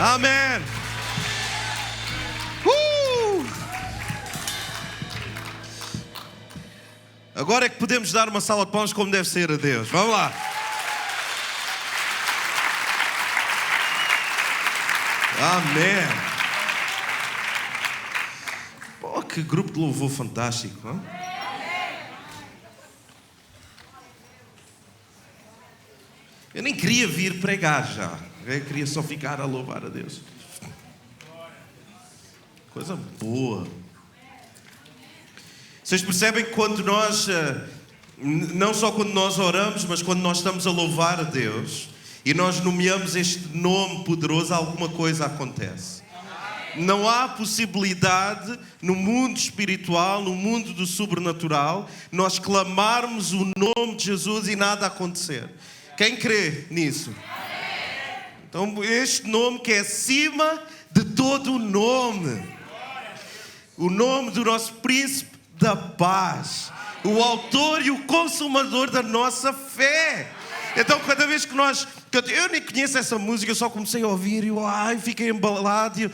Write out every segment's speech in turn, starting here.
Amém. Agora é que podemos dar uma salva de palmas como deve ser a Deus. Vamos lá. Amém. Pô, que grupo de louvor fantástico, não? Eu nem queria vir pregar já. Eu queria só ficar a louvar a Deus. Coisa boa. Vocês percebem que quando nós, não só quando nós oramos, mas quando nós estamos a louvar a Deus e nós nomeamos este nome poderoso, alguma coisa acontece. Não há possibilidade no mundo espiritual, no mundo do sobrenatural, nós clamarmos o nome de Jesus e nada acontecer. Quem crê nisso? Então este nome que é acima de todo o nome do nosso príncipe da paz, o autor e o consumador da nossa fé. Então cada vez que eu nem conheço essa música, eu só comecei a ouvir e fiquei embalado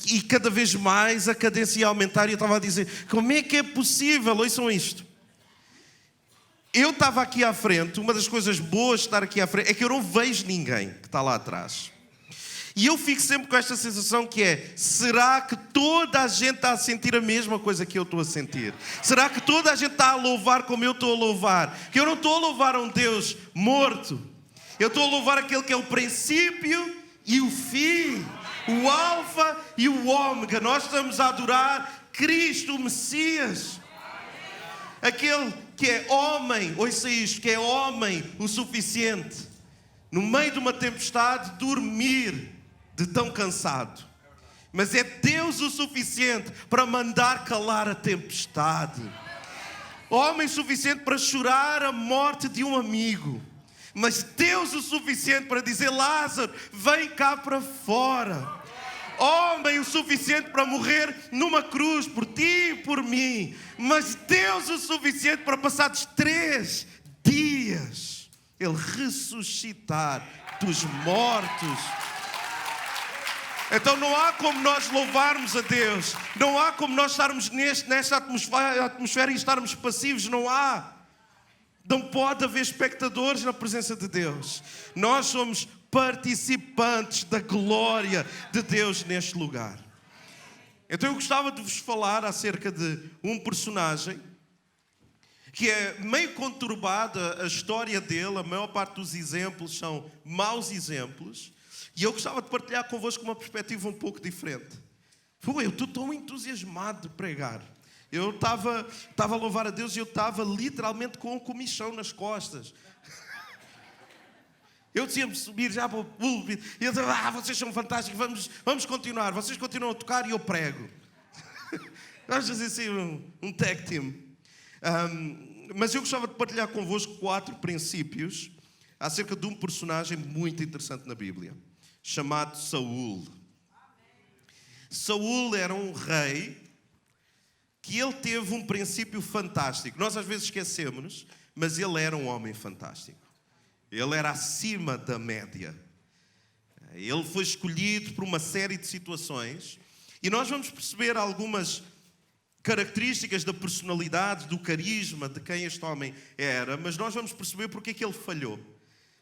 e cada vez mais a cadência ia aumentar e eu estava a dizer, como é que é possível? Ouçam isto. Eu estava aqui à frente, uma das coisas boas de estar aqui à frente é que eu não vejo ninguém que está lá atrás. E eu fico sempre com esta sensação que é, será que toda a gente está a sentir a mesma coisa que eu estou a sentir? Será que toda a gente está a louvar como eu estou a louvar? Que eu não estou a louvar a um Deus morto. Eu estou a louvar aquele que é o princípio e o fim, o alfa e o ômega. Nós estamos a adorar Cristo, o Messias. Aquele que é homem, ouça isto, que é homem o suficiente. No meio de uma tempestade, dormir de tão cansado. Mas é Deus o suficiente para mandar calar a tempestade. Homem suficiente para chorar a morte de um amigo. Mas Deus o suficiente para dizer, Lázaro, vem cá para fora. Homem o suficiente para morrer numa cruz por ti e por mim. Mas Deus o suficiente para passados 3 dias Ele ressuscitar dos mortos. Então não há como nós louvarmos a Deus. Não há como nós estarmos nesta atmosfera e estarmos passivos. Não há. Não pode haver espectadores na presença de Deus. Nós somos participantes da glória de Deus neste lugar. Então eu gostava de vos falar acerca de um personagem que é meio conturbada a história dele. A maior parte dos exemplos são maus exemplos. E eu gostava de partilhar convosco uma perspectiva um pouco diferente. Eu estou tão entusiasmado de pregar. Eu estava a louvar a Deus e eu estava literalmente com um comichão nas costas. Eu tinha-me subir já para o púlpito e eu dizia, vocês são fantásticos, vamos continuar. Vocês continuam a tocar e eu prego. Vamos fazer assim um tag team. Mas eu gostava de partilhar convosco 4 princípios acerca de um personagem muito interessante na Bíblia, chamado Saul. Saul era um rei que ele teve um princípio fantástico. Nós às vezes esquecemos-nos, mas ele era um homem fantástico. Ele era acima da média. Ele foi escolhido por uma série de situações e nós vamos perceber algumas características da personalidade, do carisma de quem este homem era, mas nós vamos perceber porque é que ele falhou.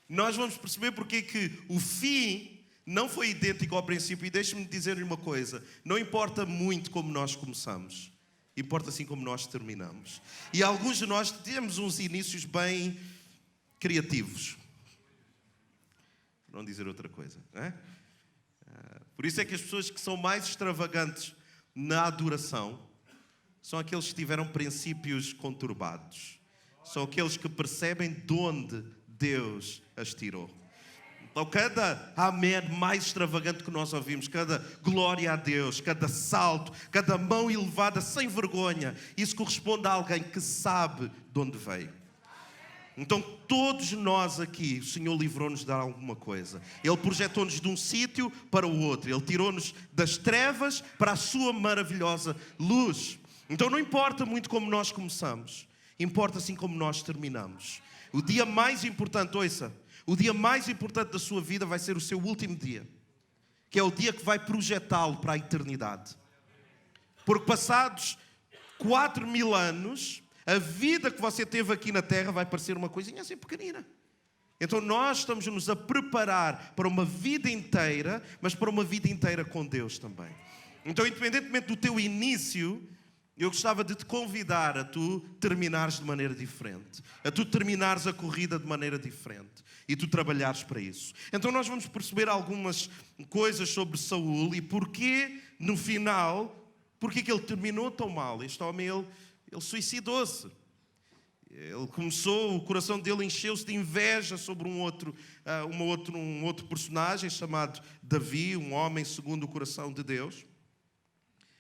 Nós vamos perceber porque é que o fim não foi idêntico ao princípio. E deixe-me dizer-lhe uma coisa, não importa muito como nós começamos, importa sim como nós terminamos. E alguns de nós temos uns inícios bem criativos, para não dizer outra coisa, não é? Por isso é que as pessoas que são mais extravagantes na adoração são aqueles que tiveram princípios conturbados. São aqueles que percebem de onde Deus as tirou. Então cada amém mais extravagante que nós ouvimos, cada glória a Deus, cada salto, cada mão elevada sem vergonha, isso corresponde a alguém que sabe de onde veio. Então todos nós aqui, o Senhor livrou-nos de dar alguma coisa. Ele projetou-nos de um sítio para o outro. Ele tirou-nos das trevas para a sua maravilhosa luz. Então não importa muito como nós começamos, importa sim como nós terminamos. O dia mais importante, ouça, o dia mais importante da sua vida vai ser o seu último dia. que é o dia que vai projetá-lo para a eternidade. Porque passados 4.000 anos, a vida que você teve aqui na Terra vai parecer uma coisinha assim pequenina. Então nós estamos-nos a preparar para uma vida inteira, mas para uma vida inteira com Deus também. Então, independentemente do teu início, eu gostava de te convidar a tu terminares de maneira diferente. A tu terminares a corrida de maneira diferente. E tu trabalhares para isso. Então nós vamos perceber algumas coisas sobre Saul e porquê, no final, porquê que ele terminou tão mal. Este homem, ele suicidou-se. Ele começou, o coração dele encheu-se de inveja sobre um outro personagem chamado Davi, um homem segundo o coração de Deus.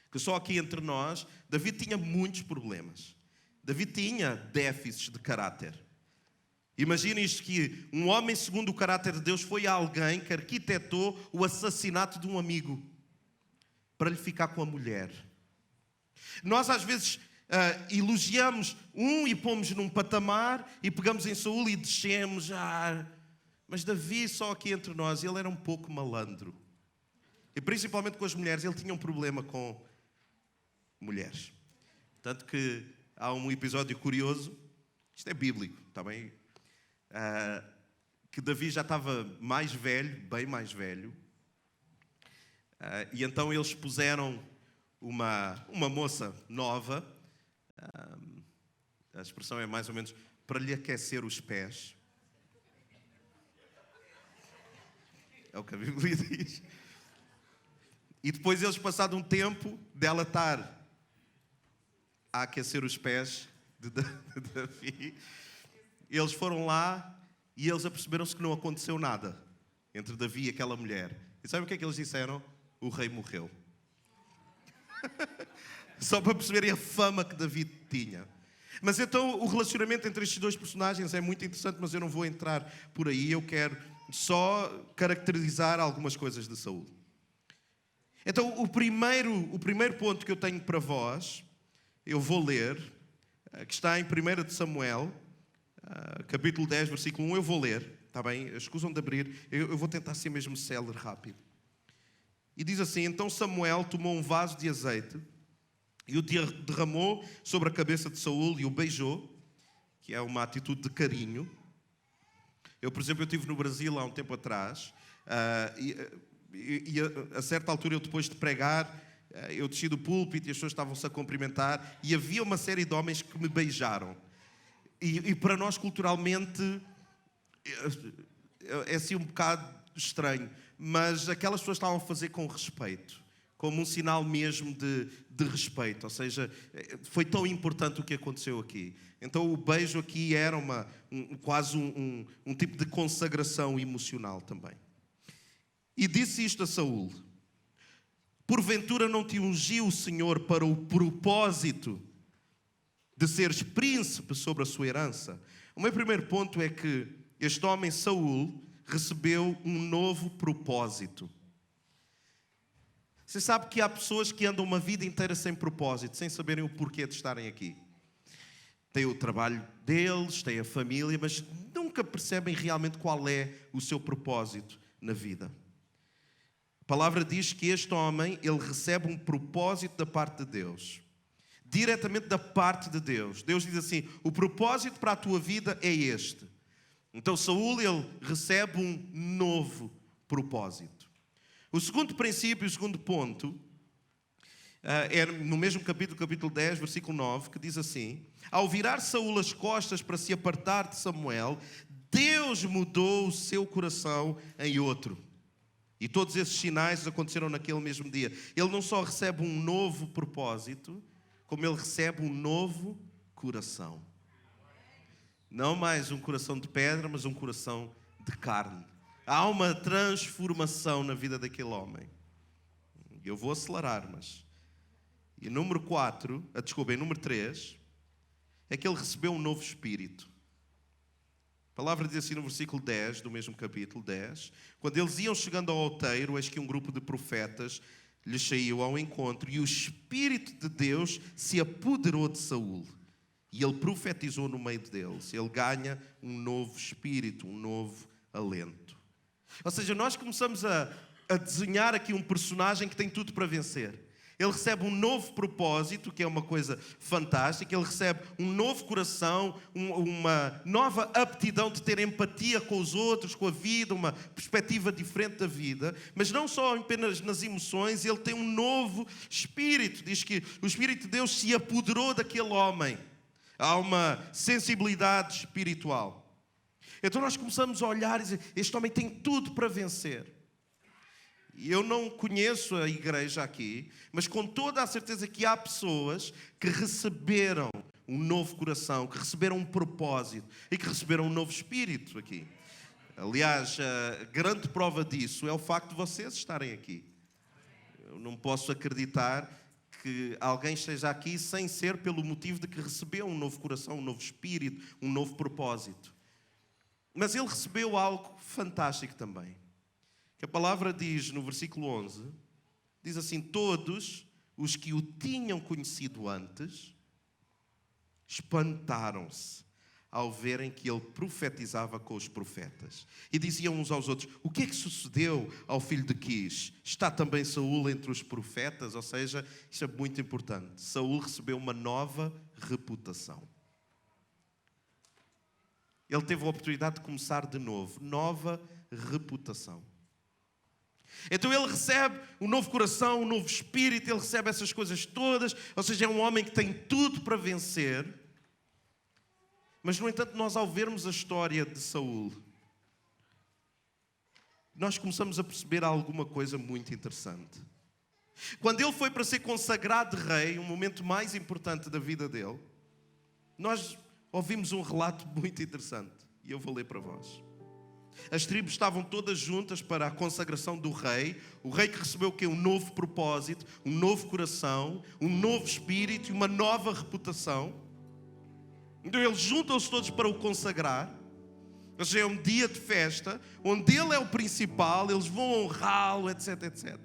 Que só aqui entre nós, Davi tinha muitos problemas. Davi tinha déficits de caráter. Imagine isto, que um homem segundo o caráter de Deus foi alguém que arquitetou o assassinato de um amigo para lhe ficar com a mulher. Nós às vezes elogiamos um e pomos num patamar e pegamos em Saul e descemos. Mas Davi, só aqui entre nós, ele era um pouco malandro. E principalmente com as mulheres, ele tinha um problema com mulheres. Tanto que há um episódio curioso, isto é bíblico, está bem? Que Davi já estava mais velho, bem mais velho, e então eles puseram uma moça nova, a expressão é mais ou menos para lhe aquecer os pés. É o que a Bíblia diz. E depois eles, passado um tempo dela estar a aquecer os pés de Davi, eles foram lá e eles aperceberam-se que não aconteceu nada entre Davi e aquela mulher. E sabe o que é que eles disseram? O rei morreu. Só para perceberem a fama que Davi tinha. Mas então o relacionamento entre estes dois personagens é muito interessante, mas eu não vou entrar por aí. Eu quero só caracterizar algumas coisas de Saul. Então o primeiro ponto que eu tenho para vós, eu vou ler, que está em 1 de Samuel, capítulo 10, versículo 1, eu vou ler, está bem? Escusam de abrir, eu vou tentar ser mesmo célere, rápido. E diz assim: então Samuel tomou um vaso de azeite e o derramou sobre a cabeça de Saul e o beijou, que é uma atitude de carinho. Eu, por exemplo, eu estive no Brasil há um tempo atrás, e a certa altura, eu depois de pregar, eu desci do púlpito e as pessoas estavam-se a cumprimentar e havia uma série de homens que me beijaram. E para nós, culturalmente, é assim um bocado estranho, mas aquelas pessoas estavam a fazer com respeito, como um sinal mesmo de respeito. Ou seja, foi tão importante o que aconteceu aqui. Então o beijo aqui era quase um tipo de consagração emocional também. E disse isto a Saul: porventura não te ungiu o Senhor para o propósito de seres príncipe sobre a sua herança? O meu primeiro ponto é que este homem Saul recebeu um novo propósito. Você sabe que há pessoas que andam uma vida inteira sem propósito, sem saberem o porquê de estarem aqui. Têm o trabalho deles, têm a família, mas nunca percebem realmente qual é o seu propósito na vida. A palavra diz que este homem, ele recebe um propósito da parte de Deus. Diretamente da parte de Deus. Deus diz assim: o propósito para a tua vida é este. Então Saul, ele recebe um novo propósito. O segundo princípio, o segundo ponto, é no mesmo capítulo 10, versículo 9, que diz assim: ao virar Saul as costas para se apartar de Samuel, Deus mudou o seu coração em outro. E todos esses sinais aconteceram naquele mesmo dia. Ele não só recebe um novo propósito, como ele recebe um novo coração. Não mais um coração de pedra, mas um coração de carne. Há uma transformação na vida daquele homem. Eu vou acelerar, mas... E número 3, é que ele recebeu um novo espírito. A palavra diz assim no versículo 10, do mesmo capítulo 10. Quando eles iam chegando ao outeiro, eis que um grupo de profetas lhes saiu ao encontro, e o Espírito de Deus se apoderou de Saul. E ele profetizou no meio deles. Ele ganha um novo espírito, um novo alento. Ou seja, nós começamos a a desenhar aqui um personagem que tem tudo para vencer. Ele recebe um novo propósito, que é uma coisa fantástica. Ele recebe um novo coração, uma nova aptidão de ter empatia com os outros, com a vida, uma perspectiva diferente da vida. Mas não só apenas nas emoções, ele tem um novo espírito. Diz que o Espírito de Deus se apoderou daquele homem. Há uma sensibilidade espiritual. Então nós começamos a olhar e dizer, este homem tem tudo para vencer. Eu não conheço a igreja aqui, mas com toda a certeza que há pessoas que receberam um novo coração, que receberam um propósito e que receberam um novo espírito aqui. Aliás, a grande prova disso é o facto de vocês estarem aqui. Eu não posso acreditar que alguém esteja aqui sem ser pelo motivo de que recebeu um novo coração, um novo espírito, um novo propósito. Mas ele recebeu algo fantástico também. Que a palavra diz no versículo 11, diz assim, todos os que o tinham conhecido antes, espantaram-se ao verem que ele profetizava com os profetas. E diziam uns aos outros, o que é que sucedeu ao filho de Quis? Está também Saul entre os profetas? Ou seja, isto é muito importante. Saul recebeu uma nova reputação. Ele teve a oportunidade de começar de novo. Nova reputação. Então ele recebe um novo coração, um novo espírito, ele recebe essas coisas todas, ou seja, é um homem que tem tudo para vencer. Mas, no entanto, nós ao vermos a história de Saul, nós começamos a perceber alguma coisa muito interessante. Quando ele foi para ser consagrado rei, um momento mais importante da vida dele, nós ouvimos um relato muito interessante, e eu vou ler para vós. As tribos estavam todas juntas para a consagração do rei. O rei que recebeu o quê? Um novo propósito, um novo coração, um novo espírito e uma nova reputação. Então eles juntam-se todos para o consagrar. Ou seja, é um dia de festa, onde ele é o principal, eles vão honrá-lo, etc, etc.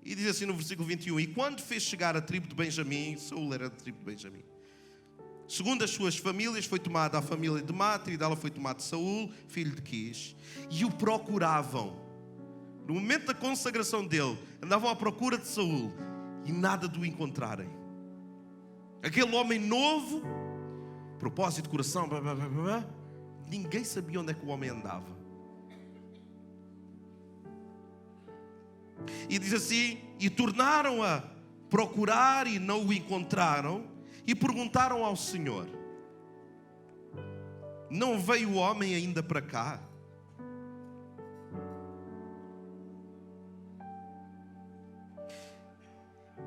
E diz assim no versículo 21, e quando fez chegar a tribo de Benjamim, Saul era da tribo de Benjamim, segundo as suas famílias, foi tomada a família de Matre, e dela foi tomado Saul, filho de Quis, e o procuravam. No momento da consagração dele, andavam à procura de Saul, e nada de o encontrarem. Aquele homem novo, propósito de coração, blá, blá, blá, blá, ninguém sabia onde é que o homem andava. E diz assim, e tornaram a procurar e não o encontraram, e perguntaram ao Senhor, não veio o homem ainda para cá?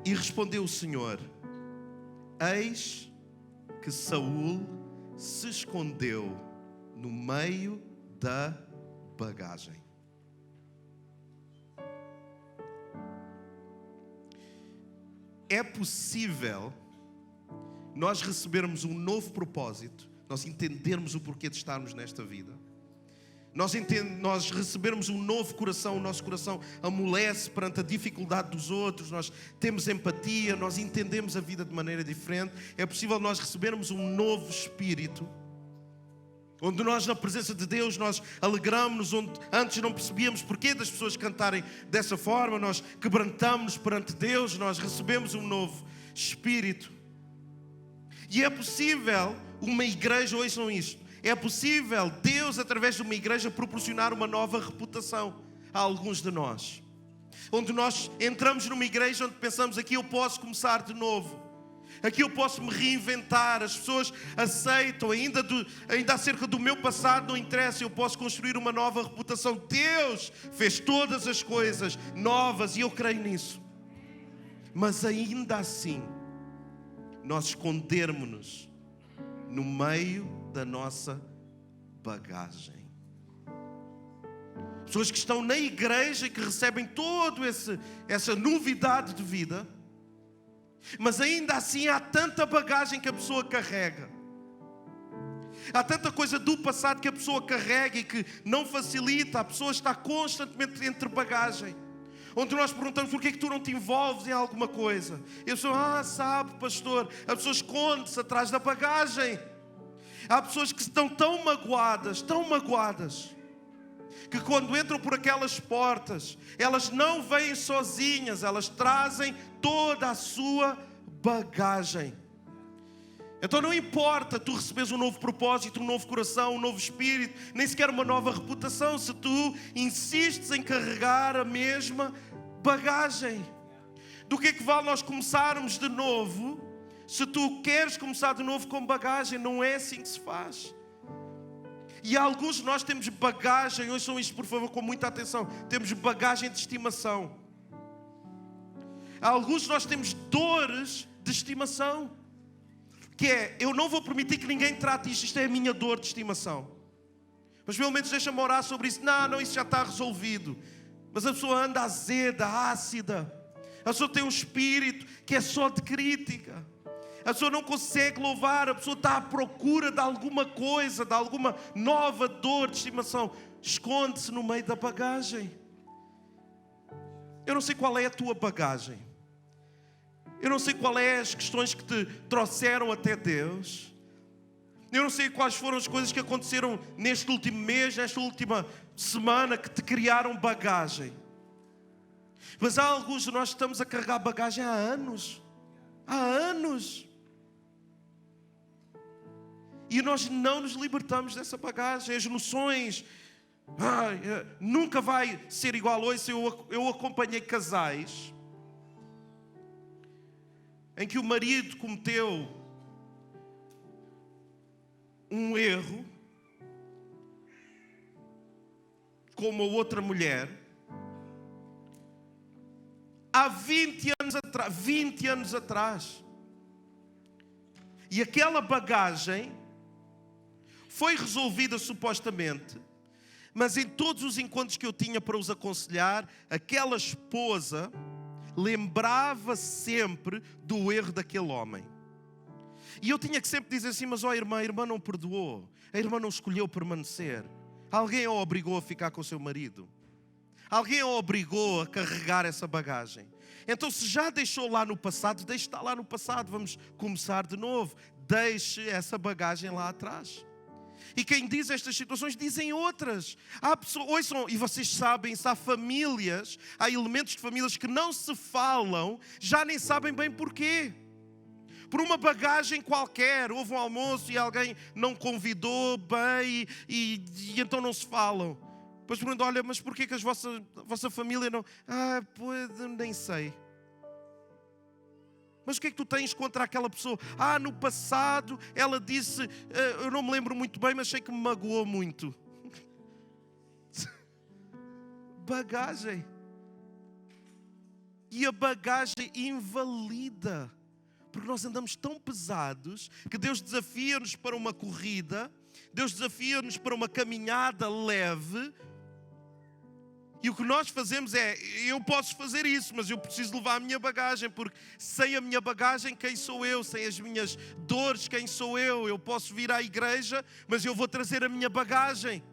E respondeu o Senhor, eis que Saul se escondeu no meio da bagagem. É possível nós recebermos um novo propósito, nós entendermos o porquê de estarmos nesta vida, nós recebermos um novo coração, o nosso coração amolece perante a dificuldade dos outros, nós temos empatia, nós entendemos a vida de maneira diferente. É possível nós recebermos um novo espírito, onde nós na presença de Deus nós alegramos-nos, onde antes não percebíamos porquê das pessoas cantarem dessa forma, nós quebrantamos-nos perante Deus, nós recebemos um novo espírito. E é possível uma igreja, ouçam isto, é possível Deus, através de uma igreja, proporcionar uma nova reputação a alguns de nós. Onde nós entramos numa igreja onde pensamos, aqui eu posso começar de novo. Aqui eu posso me reinventar, as pessoas aceitam, ainda acerca do meu passado não interessa, eu posso construir uma nova reputação. Deus fez todas as coisas novas e eu creio nisso. Mas ainda assim, nós escondermos-nos no meio da nossa bagagem. Pessoas que estão na igreja e que recebem toda essa novidade de vida, mas ainda assim há tanta bagagem que a pessoa carrega. Há tanta coisa do passado que a pessoa carrega e que não facilita. A pessoa está constantemente entre bagagem. Onde nós perguntamos, por que é que tu não te envolves em alguma coisa? E a pessoa, sabe, pastor, a pessoa esconde-se atrás da bagagem. Há pessoas que estão tão magoadas, que quando entram por aquelas portas, elas não vêm sozinhas, elas trazem toda a sua bagagem. Então não importa tu receberes um novo propósito, um novo coração, um novo espírito, nem sequer uma nova reputação, se tu insistes em carregar a mesma bagagem. Do que é que vale nós começarmos de novo, se tu queres começar de novo com bagagem? Não é assim que se faz. E alguns de nós temos bagagem, ouçam isto por favor com muita atenção, temos bagagem de estimação. Alguns de nós temos dores de estimação, que é, eu não vou permitir que ninguém trate isto é a minha dor de estimação. Mas pelo menos deixa-me orar sobre isso. Não, isso já está resolvido. Mas a pessoa anda azeda, ácida. A pessoa tem um espírito que é só de crítica. A pessoa não consegue louvar, a pessoa está à procura de alguma coisa, de alguma nova dor de estimação. Esconde-se no meio da bagagem. Eu não sei qual é a tua bagagem. Eu não sei qual é as questões que te trouxeram até Deus. Eu não sei quais foram as coisas que aconteceram neste último mês, nesta última semana, que te criaram bagagem. Mas há alguns de nós que estamos a carregar bagagem há anos. Há anos. E nós não nos libertamos dessa bagagem. As noções nunca vai ser igual hoje. Eu acompanhei casais em que o marido cometeu um erro com uma outra mulher há 20 anos atrás. E aquela bagagem foi resolvida supostamente, mas em todos os encontros que eu tinha para os aconselhar, aquela esposa lembrava sempre do erro daquele homem. E eu tinha que sempre dizer assim, mas a irmã não perdoou, a irmã não escolheu permanecer. Alguém a obrigou a ficar com o seu marido. Alguém a obrigou a carregar essa bagagem. Então se já deixou lá no passado, deixe estar lá no passado, vamos começar de novo. Deixe essa bagagem lá atrás. E quem diz estas situações, dizem outras. Há pessoas, ouçam, e vocês sabem, se há famílias, há elementos de famílias que não se falam, já nem sabem bem porquê. Por uma bagagem qualquer, houve um almoço e alguém não convidou bem e então não se falam. Depois perguntam, olha, mas porquê que a vossa família não... pois, nem sei. Mas o que é que tu tens contra aquela pessoa? No passado ela disse, eu não me lembro muito bem, mas sei que me magoou muito. Bagagem. E a bagagem invalida. Porque nós andamos tão pesados que Deus desafia-nos para uma corrida, Deus desafia-nos para uma caminhada leve. E o que nós fazemos é, eu posso fazer isso, mas eu preciso levar a minha bagagem, porque sem a minha bagagem, quem sou eu? Sem as minhas dores, quem sou eu? Eu posso vir à igreja, mas eu vou trazer a minha bagagem.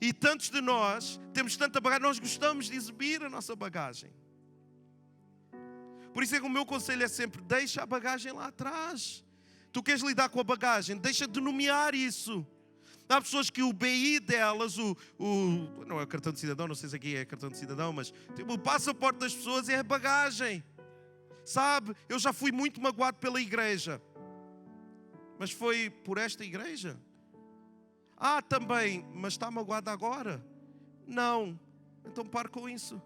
E tantos de nós temos tanta bagagem, nós gostamos de exibir a nossa bagagem. Por isso é que o meu conselho é sempre, deixa a bagagem lá atrás. Tu queres lidar com a bagagem, deixa de nomear isso. Há pessoas que o BI delas, não é o cartão de cidadão, não sei se aqui é cartão de cidadão, mas tipo, o passaporte das pessoas é a bagagem. Sabe, eu já fui muito magoado pela igreja. Mas foi por esta igreja? Também, mas está magoado agora? Não, então pare com isso.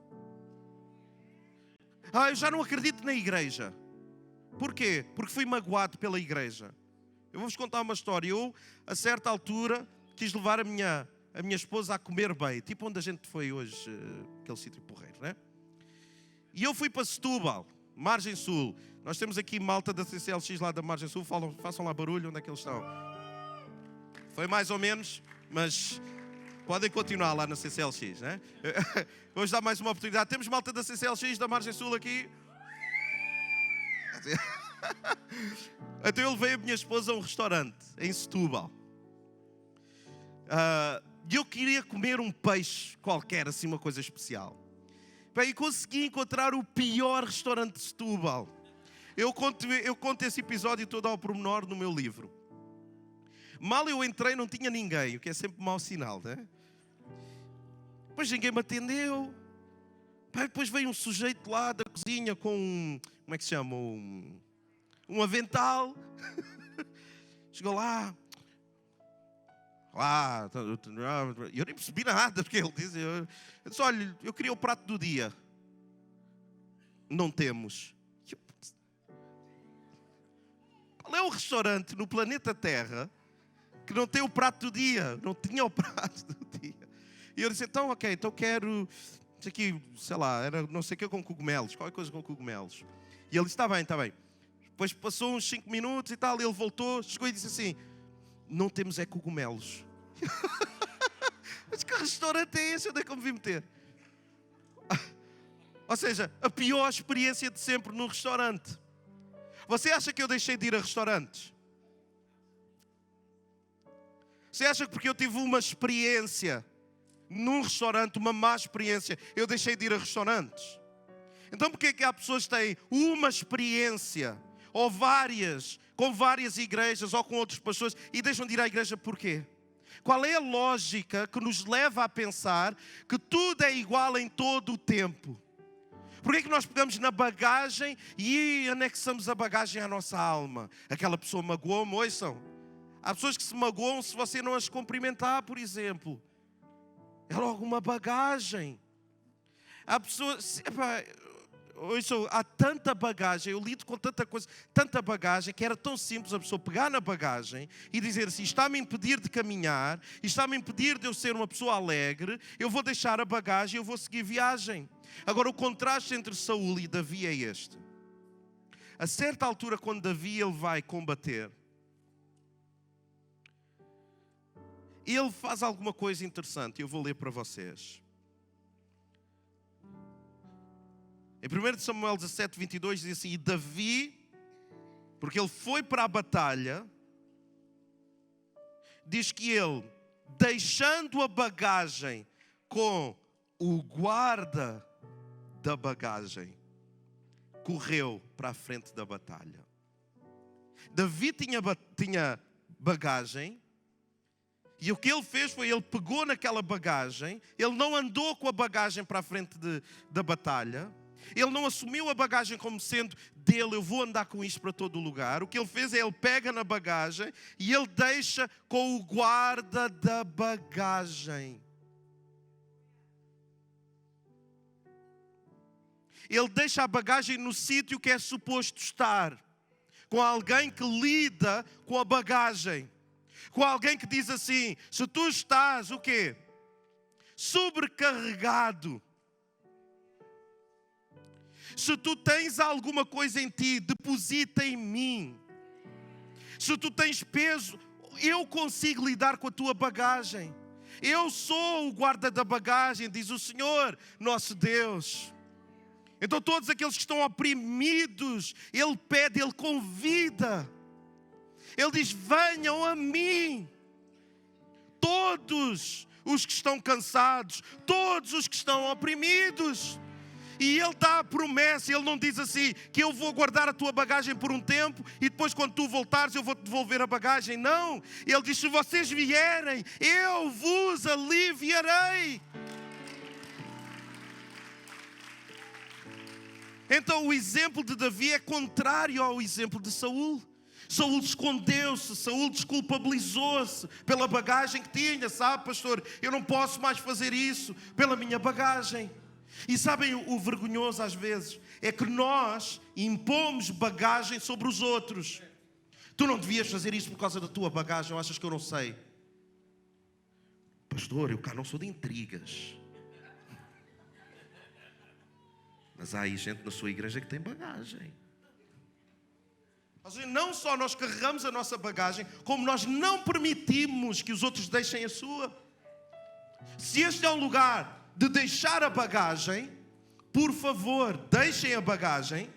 Eu já não acredito na igreja. Porquê? Porque fui magoado pela igreja. Eu vou-vos contar uma história. Eu, a certa altura, quis levar a minha esposa a comer bem. Tipo onde a gente foi hoje, aquele sítio porreiro, né? E eu fui para Setúbal, Margem Sul. Nós temos aqui malta da CCLX lá da Margem Sul. Façam lá barulho, onde é que eles estão? Foi mais ou menos, mas podem continuar lá na CCLX, né? Vou-vos dar mais uma oportunidade. Temos malta da CCLX, da Margem Sul aqui. Então eu levei a minha esposa a um restaurante em Setúbal. E eu queria comer um peixe qualquer, assim uma coisa especial. E consegui encontrar o pior restaurante de Setúbal. Eu conto esse episódio todo ao pormenor no meu livro. Mal eu entrei não tinha ninguém, o que é sempre mau sinal, né? depois ninguém me atendeu. Pá, depois veio um sujeito lá da cozinha com como é que se chama? Um avental. Chegou lá. Eu nem percebi nada, porque ele disse, eu disse, olha, eu queria o prato do dia. Não temos. Qual é o restaurante no planeta Terra que não tem o prato do dia? Não tinha o prato do dia. E eu disse, então, ok, então quero, isso aqui, sei lá, era não sei o que com cogumelos, qualquer coisa com cogumelos. E ele disse, está bem, está bem. Depois passou uns 5 minutos e tal, ele voltou, chegou e disse assim, não temos é cogumelos. Mas que restaurante é esse? Onde é que eu me vim meter? Ou seja, a pior experiência de sempre num restaurante. Você acha que eu deixei de ir a restaurantes? Você acha que porque eu tive uma experiência num restaurante, uma má experiência, eu deixei de ir a restaurantes? Então porquê é que há pessoas que têm uma experiência, ou várias, com várias igrejas, ou com outros pastores, e deixam de ir à igreja porquê? Qual é a lógica que nos leva a pensar que tudo é igual em todo o tempo? Porquê é que nós pegamos na bagagem e anexamos a bagagem à nossa alma? Aquela pessoa magoou-me, ouçam. Há pessoas que se magoam se você não as cumprimentar, por exemplo. É logo uma bagagem. Há pessoas... Ouçam, há tanta bagagem, eu lido com tanta coisa, tanta bagagem, que era tão simples a pessoa pegar na bagagem e dizer assim, está-me a impedir de caminhar, está-me a impedir de eu ser uma pessoa alegre, eu vou deixar a bagagem e eu vou seguir viagem. Agora, o contraste entre Saul e Davi é este. A certa altura, quando Davi ele vai combater, ele faz alguma coisa interessante, eu vou ler para vocês. Em 1 Samuel 17, 22 diz assim, e Davi, porque ele foi para a batalha, diz que ele, deixando a bagagem com o guarda da bagagem, correu para a frente da batalha. Davi tinha bagagem, e o que ele fez foi, ele pegou naquela bagagem, ele não andou com a bagagem para a frente da batalha, ele não assumiu a bagagem como sendo dele, eu vou andar com isto para todo o lugar. O que ele fez é, ele pega na bagagem e ele deixa com o guarda da bagagem. Ele deixa a bagagem no sítio que é suposto estar, com alguém que lida com a bagagem, com alguém que diz assim, se tu estás, o quê? Sobrecarregado, se tu tens alguma coisa em ti, deposita em mim. Se tu tens peso, eu consigo lidar com a tua bagagem. Eu sou o guarda da bagagem, diz o Senhor, nosso Deus. Então todos aqueles que estão oprimidos, Ele pede, Ele convida. Ele diz, venham a mim. Todos os que estão cansados, todos os que estão oprimidos. E Ele dá a promessa, Ele não diz assim, que eu vou guardar a tua bagagem por um tempo e depois quando tu voltares eu vou-te devolver a bagagem. Não, Ele diz, se vocês vierem, eu vos aliviarei. Então o exemplo de Davi é contrário ao exemplo de Saul. Saul escondeu-se, Saul desculpabilizou-se pela bagagem que tinha. Sabe, pastor, eu não posso mais fazer isso pela minha bagagem. E sabem o vergonhoso às vezes? É que nós impomos bagagem sobre os outros. Tu não devias fazer isso por causa da tua bagagem, ou achas que eu não sei? Pastor, eu cá não sou de intrigas. Mas há aí gente na sua igreja que tem bagagem. Não só nós carregamos a nossa bagagem, como nós não permitimos que os outros deixem a sua. Se este é um lugar de deixar a bagagem, por favor, deixem a bagagem.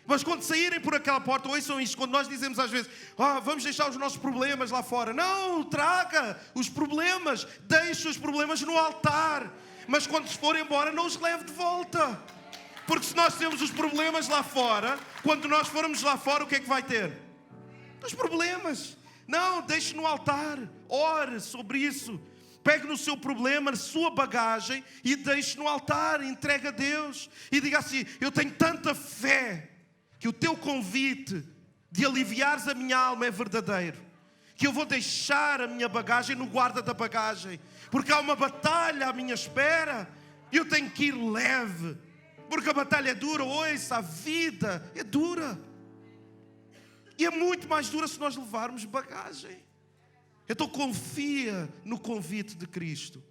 Mas quando saírem por aquela porta, ouçam isto, quando nós dizemos às vezes, vamos deixar os nossos problemas lá fora. Não, traga os problemas, deixe os problemas no altar. Mas quando se for embora, não os leve de volta. Porque se nós temos os problemas lá fora, quando nós formos lá fora, o que é que vai ter? Os problemas. Não, deixe no altar, ore sobre isso. Pegue no seu problema, na sua bagagem e deixe no altar, entregue a Deus. E diga assim: eu tenho tanta fé que o teu convite de aliviares a minha alma é verdadeiro, que eu vou deixar a minha bagagem no guarda da bagagem, porque há uma batalha à minha espera e eu tenho que ir leve, porque a batalha é dura. Ouça, a vida é dura e é muito mais dura se nós levarmos bagagem. Então confia no convite de Cristo.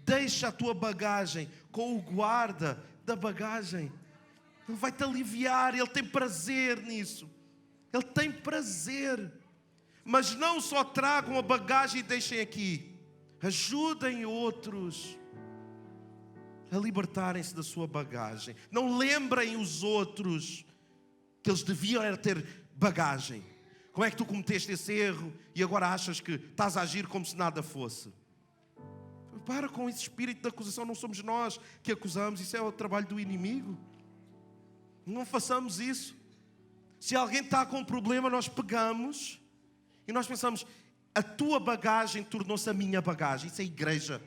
Deixa a tua bagagem com o guarda da bagagem. Ele vai te aliviar, Ele tem prazer nisso. Ele tem prazer. Mas não só tragam a bagagem e deixem aqui. Ajudem outros a libertarem-se da sua bagagem. Não lembrem os outros que eles deviam era ter bagagem. Como é que tu cometeste esse erro e agora achas que estás a agir como se nada fosse? Para com esse espírito de acusação. Não somos nós que acusamos. Isso é o trabalho do inimigo. Não façamos isso. Se alguém está com um problema, nós pegamos e nós pensamos: a tua bagagem tornou-se a minha bagagem. Isso é igreja.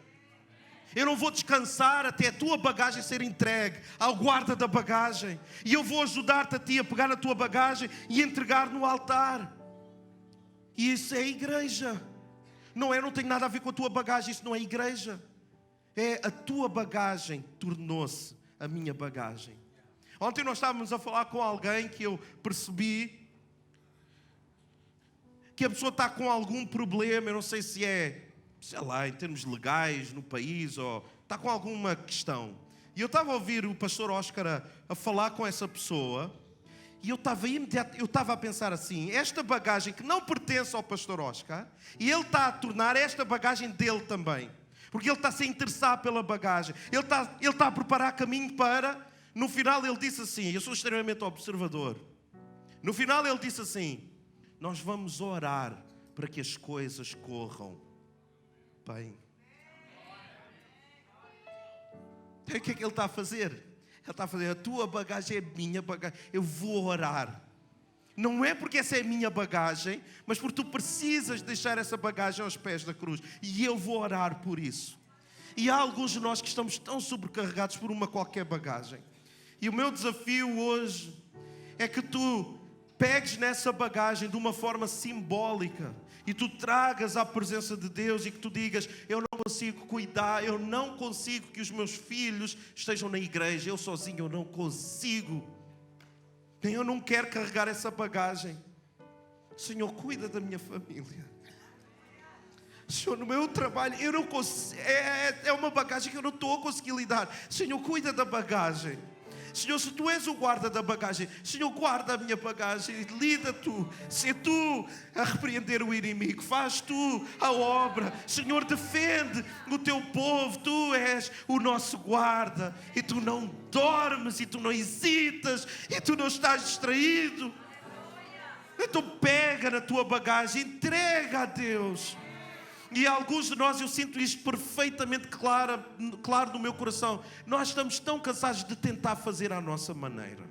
Eu não vou descansar até a tua bagagem ser entregue ao guarda da bagagem. E eu vou ajudar-te a ti a pegar na tua bagagem e entregar no altar. E isso é igreja. Não tem nada a ver com a tua bagagem. Isso não é igreja. É a tua bagagem tornou-se a minha bagagem. Ontem nós estávamos a falar com alguém que eu percebi que a pessoa está com algum problema. Eu não sei se é, sei lá, em termos legais no país, ou está com alguma questão. E eu estava a ouvir o pastor Oscar a falar com essa pessoa, e eu estava a pensar assim: esta bagagem que não pertence ao pastor Oscar, e ele está a tornar esta bagagem dele também, porque ele está a se interessar pela bagagem, ele está a preparar caminho para... No final ele disse assim, eu sou extremamente observador, no final ele disse assim: nós vamos orar para que as coisas corram bem. Então, o que é que ele está a fazer? Ele está a fazer: a tua bagagem é minha bagagem, eu vou orar. Não é porque essa é a minha bagagem, mas porque tu precisas deixar essa bagagem aos pés da cruz. E eu vou orar por isso. E há alguns de nós que estamos tão sobrecarregados por uma qualquer bagagem. E o meu desafio hoje é que tu pegues nessa bagagem de uma forma simbólica e tu tragas à presença de Deus e que tu digas: eu não consigo cuidar, eu não consigo que os meus filhos estejam na igreja, eu sozinho eu não consigo, eu não quero carregar essa bagagem. Senhor, cuida da minha família. Senhor, no meu trabalho eu não consigo, é uma bagagem que eu não estou a conseguir lidar. Senhor, cuida da bagagem. Senhor, se tu és o guarda da bagagem, Senhor, guarda a minha bagagem, lida tu, se tu a repreender o inimigo, faz tu a obra. Senhor, defende o teu povo, tu és o nosso guarda, e tu não dormes, e tu não hesitas, e tu não estás distraído. Então pega na tua bagagem, entrega a Deus. E alguns de nós, eu sinto isto perfeitamente claro no meu coração. Nós estamos tão cansados de tentar fazer à nossa maneira.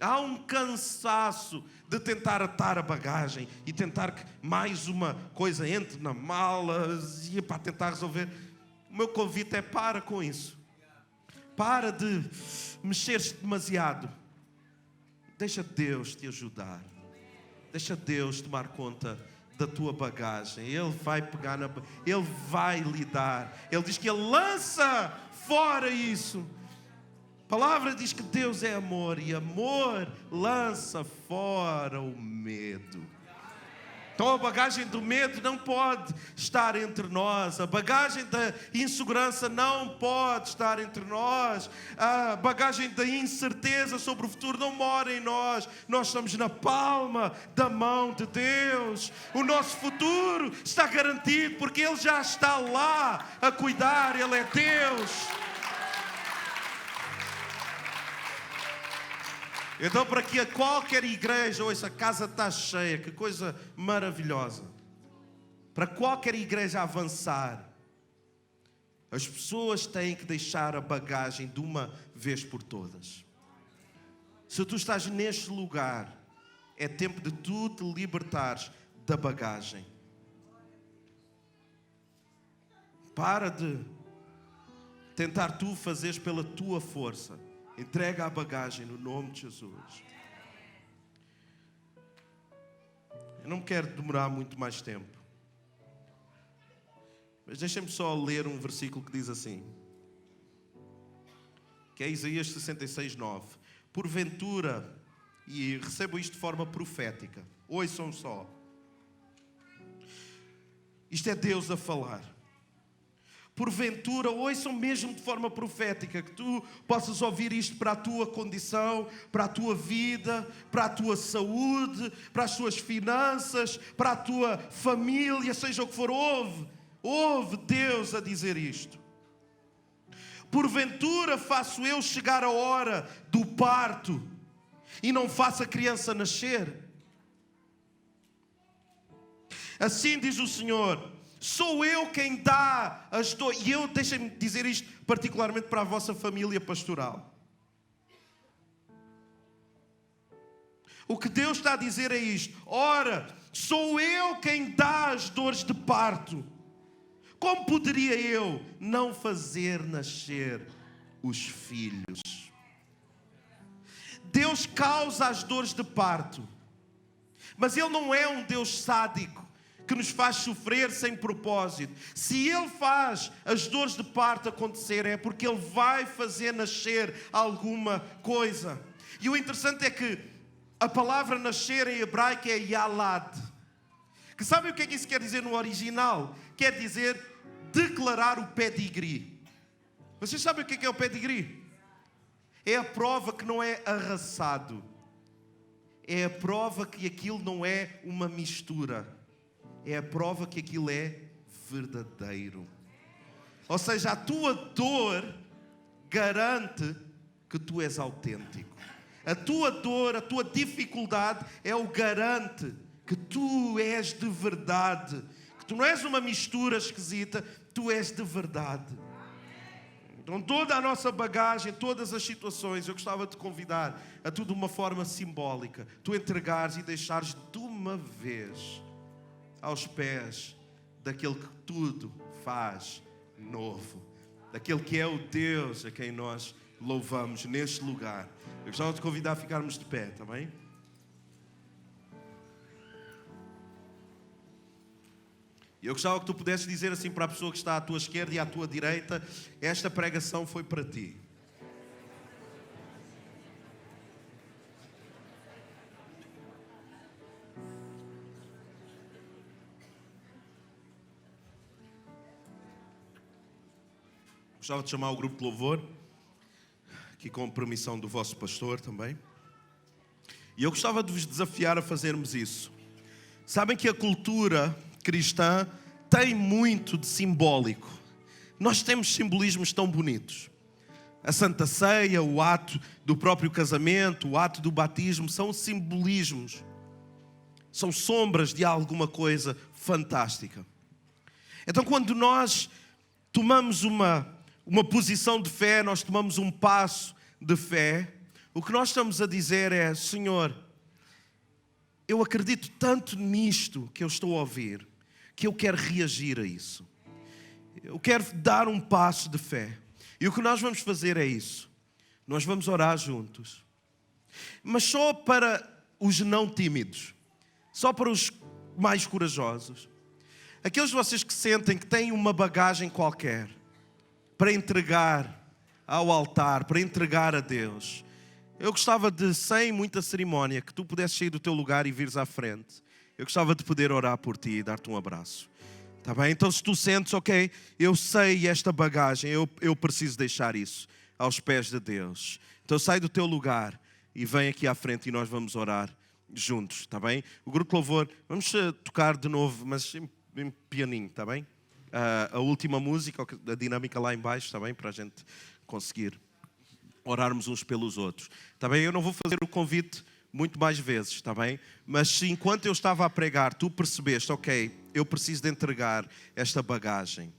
Há um cansaço de tentar atar a bagagem e tentar que mais uma coisa entre na mala e para tentar resolver. O meu convite é: para com isso. Para de mexer-se demasiado. Deixa Deus te ajudar. Deixa Deus tomar conta da tua bagagem. Ele vai pegar Ele vai lidar. Ele diz que Ele lança fora isso. A palavra diz que Deus é amor, e amor lança fora o medo. Então a bagagem do medo não pode estar entre nós. A bagagem da insegurança não pode estar entre nós. A bagagem da incerteza sobre o futuro não mora em nós. Nós estamos na palma da mão de Deus. O nosso futuro está garantido porque Ele já está lá a cuidar. Ele é Deus. Então, para que a qualquer igreja, ouça, a casa está cheia, que coisa maravilhosa. Para qualquer igreja avançar, as pessoas têm que deixar a bagagem de uma vez por todas. Se tu estás neste lugar, é tempo de tu te libertares da bagagem. Para de tentar tu fazeres pela tua força. Entrega a bagagem no nome de Jesus. Eu não quero demorar muito mais tempo. Mas deixem-me só ler um versículo que diz assim. Que é Isaías 66:9. Porventura, e recebo isto de forma profética. Ouçam só. Isto é Deus a falar. Porventura, ouçam mesmo de forma profética, que tu possas ouvir isto para a tua condição, para a tua vida, para a tua saúde, para as tuas finanças, para a tua família, seja o que for. Ouve Deus a dizer isto. Porventura faço eu chegar a hora do parto e não faço a criança nascer? Assim diz o Senhor, sou eu quem dá as dores. E deixem-me dizer isto particularmente para a vossa família pastoral. O que Deus está a dizer é isto. Ora, sou eu quem dá as dores de parto. Como poderia eu não fazer nascer os filhos? Deus causa as dores de parto. Mas Ele não é um Deus sádico que nos faz sofrer sem propósito. Se Ele faz as dores de parto acontecer, é porque Ele vai fazer nascer alguma coisa. E o interessante é que a palavra nascer em hebraico é yalad. Que sabem o que é que isso quer dizer no original? Quer dizer declarar o pedigree. Vocês sabem o que é o pedigree? É a prova que não é arraçado. É a prova que aquilo não é uma mistura. É a prova que aquilo é verdadeiro. Ou seja, a tua dor garante que tu és autêntico. A tua dor, a tua dificuldade é o garante que tu és de verdade. Que tu não és uma mistura esquisita, tu és de verdade. Então toda a nossa bagagem, todas as situações, eu gostava de convidar a tu de uma forma simbólica. Tu entregares e deixares de uma vez aos pés daquele que tudo faz novo. Daquele que é o Deus a quem nós louvamos neste lugar. Eu gostava de convidar a ficarmos de pé, está bem? Eu gostava que tu pudesses dizer assim para a pessoa que está à tua esquerda e à tua direita: esta pregação foi para ti. Gostava de chamar o grupo de louvor, aqui com permissão do vosso pastor também. E eu gostava de vos desafiar a fazermos isso. Sabem que a cultura cristã tem muito de simbólico. Nós temos simbolismos tão bonitos. A Santa Ceia, o ato do próprio casamento, o ato do batismo, são simbolismos. São sombras de alguma coisa fantástica. Então, quando nós tomamos uma posição de fé, nós tomamos um passo de fé, o que nós estamos a dizer é: Senhor, eu acredito tanto nisto que eu estou a ouvir, que eu quero reagir a isso. Eu quero dar um passo de fé. E o que nós vamos fazer é isso. Nós vamos orar juntos. Mas só para os não tímidos. Só para os mais corajosos. Aqueles de vocês que sentem que têm uma bagagem qualquer para entregar ao altar, para entregar a Deus. Eu gostava de, sem muita cerimónia, que tu pudesses sair do teu lugar e vires à frente. Eu gostava de poder orar por ti e dar-te um abraço. Está bem? Então, se tu sentes, ok, eu sei esta bagagem, eu preciso deixar isso aos pés de Deus. Então, sai do teu lugar e vem aqui à frente e nós vamos orar juntos, está bem? O grupo de louvor, vamos tocar de novo, mas em pianinho, está bem? A última música, a dinâmica lá em baixo, está bem? Para a gente conseguir orarmos uns pelos outros. Está bem? Eu não vou fazer o convite muito mais vezes, está bem? Mas se enquanto eu estava a pregar, tu percebeste, ok, eu preciso de entregar esta bagagem.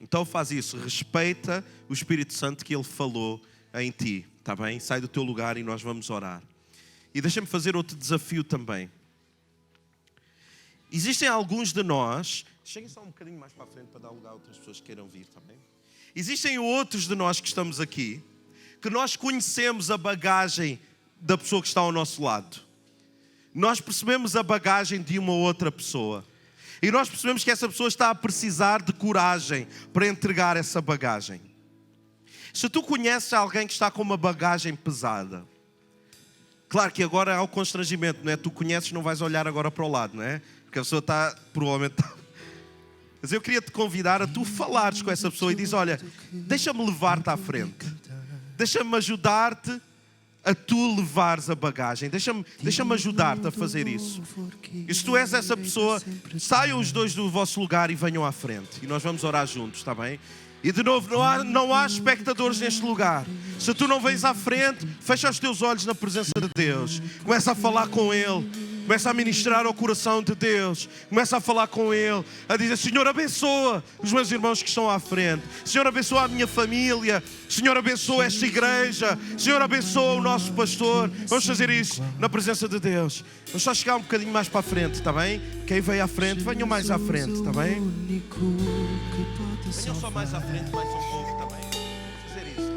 Então faz isso, respeita o Espírito Santo que Ele falou em ti, está bem? Sai do teu lugar e nós vamos orar. E deixa-me fazer outro desafio também. Existem alguns de nós Cheguem só um bocadinho mais para a frente para dar lugar a outras pessoas que queiram vir também. Existem outros de nós que estamos aqui, que nós conhecemos a bagagem da pessoa que está ao nosso lado. Nós percebemos a bagagem de uma outra pessoa. E nós percebemos que essa pessoa está a precisar de coragem para entregar essa bagagem. Se tu conheces alguém que está com uma bagagem pesada, claro que agora há o constrangimento, não é? Tu conheces, não vais olhar agora para o lado, não é? Porque a pessoa está, provavelmente... Mas eu queria te convidar a tu falares com essa pessoa e diz: olha, deixa-me levar-te à frente. Deixa-me ajudar-te a tu levares a bagagem. Deixa-me ajudar-te a fazer isso. E se tu és essa pessoa, saiam os dois do vosso lugar e venham à frente. E nós vamos orar juntos, está bem? E de novo, não há espectadores neste lugar. Se tu não vens à frente, fecha os teus olhos na presença de Deus. Começa a falar com Ele. Começa a ministrar ao coração de Deus. Começa a falar com Ele. A dizer: Senhor, abençoa os meus irmãos que estão à frente. Senhor, abençoa a minha família. Senhor, abençoa esta igreja. Senhor, abençoa o nosso pastor. Vamos fazer isso na presença de Deus. Vamos só chegar um bocadinho mais para a frente, está bem? Quem veio à frente, venham mais à frente, está bem? Venham só mais à frente, mais um pouco, está bem? Vamos fazer isso.